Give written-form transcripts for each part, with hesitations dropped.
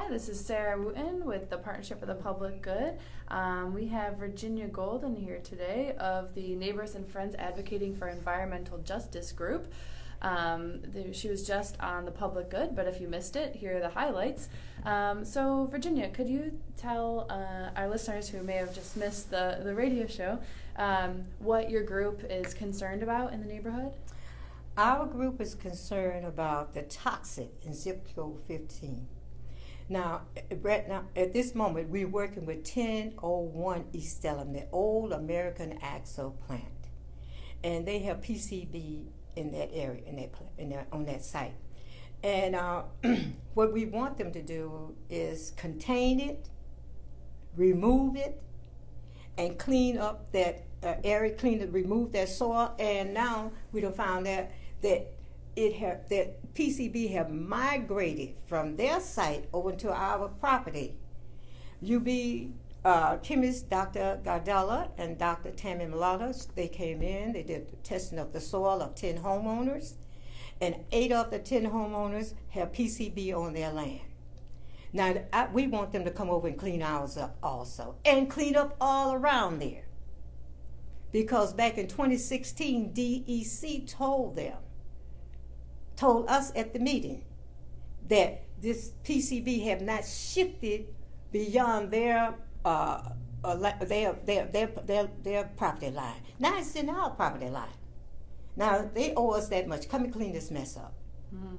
Hi, this is Sarah Wooten with the Partnership for the Public Good. We have Virginia Golden here today of the Neighbors and Friends Advocating for Environmental Justice group. She was just on the Public Good, but if you missed it, here are the highlights. So Virginia, could you tell our listeners who may have just missed the radio show what your group is concerned about in the neighborhood? Our group is concerned about the toxic in zip code 15. Now, at this moment, we're working with 1001 East Elm, the old American Axle plant. And they have PCB in that area, on that site. And what we want them to do is contain it, remove it, and clean up that area, remove that soil. And now we done found out that PCB have migrated from their site over to our property. UB chemist Dr. Gardella and Dr. Tammy Malatas, they came in, they did the testing of the soil of 10 homeowners, and 8 of the 10 homeowners have PCB on their land. Now, we want them to come over and clean ours up also, and clean up all around there. Because back in 2016, DEC told us at the meeting that this PCB have not shifted beyond their property line. Now it's in our property line. Now they owe us that much. Come and clean this mess up. Mm-hmm.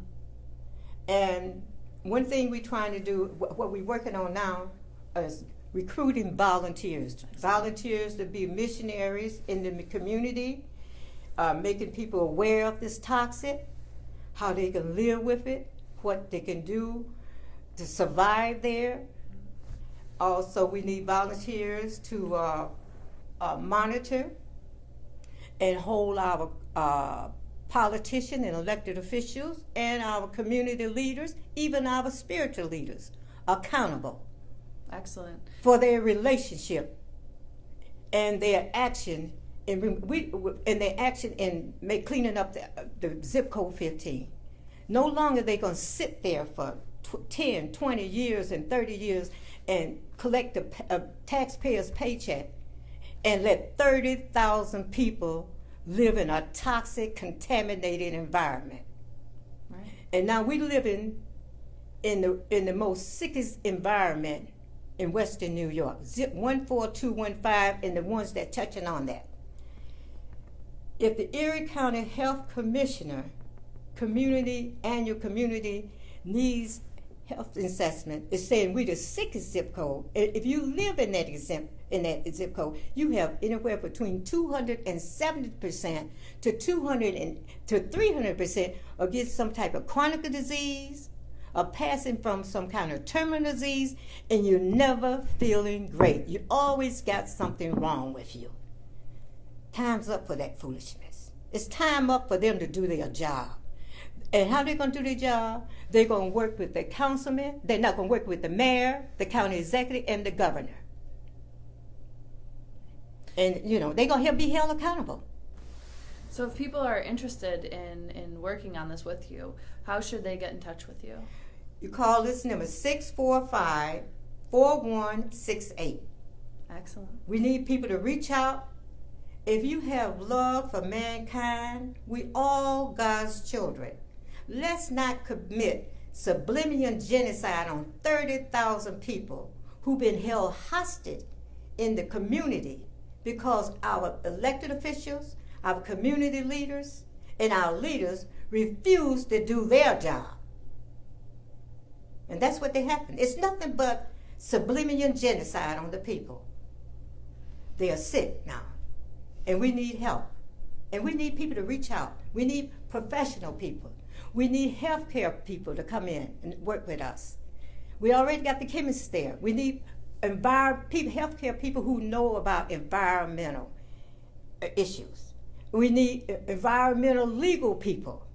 And one thing we're trying to do, what we're working on now, is recruiting volunteers to be missionaries in the community, making people aware of this toxic, how they can live with it, what they can do to survive there. Also, we need volunteers to monitor and hold our politicians and elected officials and our community leaders, even our spiritual leaders, accountable. Excellent. For their relationship and their action in cleaning up the zip code 15. No longer they going to sit there for 10, 20 years and 30 years and collect a taxpayer's paycheck and let 30,000 people live in a toxic, contaminated environment. Right. And now we living in the most sickest environment in Western New York, zip 14215, and the ones that touching on that. If the Erie County Health Commissioner annual community needs health assessment is saying we're the sickest zip code. If you live in that zip code, you have anywhere between 270% to 300% of get some type of chronic disease, or passing from some kind of terminal disease, and you're never feeling great. You always got something wrong with you. Time's up for that foolishness. It's time up for them to do their job. And how they're going to do their job? They're going to work with the councilman. They're not going to work with the mayor, the county executive, and the governor. And, they're going to be held accountable. So if people are interested in working on this with you, how should they get in touch with you? You call this number 645-4168. Excellent. We need people to reach out. If you have love for mankind, we all God's children. Let's not commit subliminal genocide on 30,000 people who've been held hostage in the community because our elected officials, our community leaders, and our leaders refuse to do their job. And that's what they happen. It's nothing but subliminal genocide on the people. They are sick now. And we need help. And we need people to reach out. We need professional people. We need healthcare people to come in and work with us. We already got the chemists there. We need healthcare people who know about environmental issues. We need environmental legal people.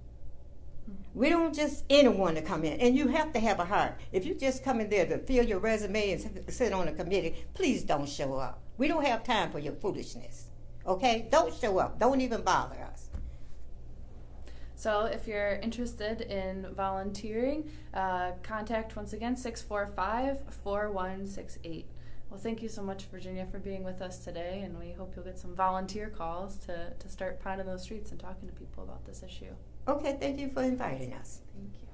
We don't just anyone to come in. And you have to have a heart. If you just come in there to fill your resume and sit on a committee, please don't show up. We don't have time for your foolishness. Okay? Don't show up. Don't even bother us. So if you're interested in volunteering, contact once again 645-4168. Well, thank you so much, Virginia, for being with us today, and we hope you'll get some volunteer calls to start pounding those streets and talking to people about this issue. Okay, thank you for inviting us. Thank you.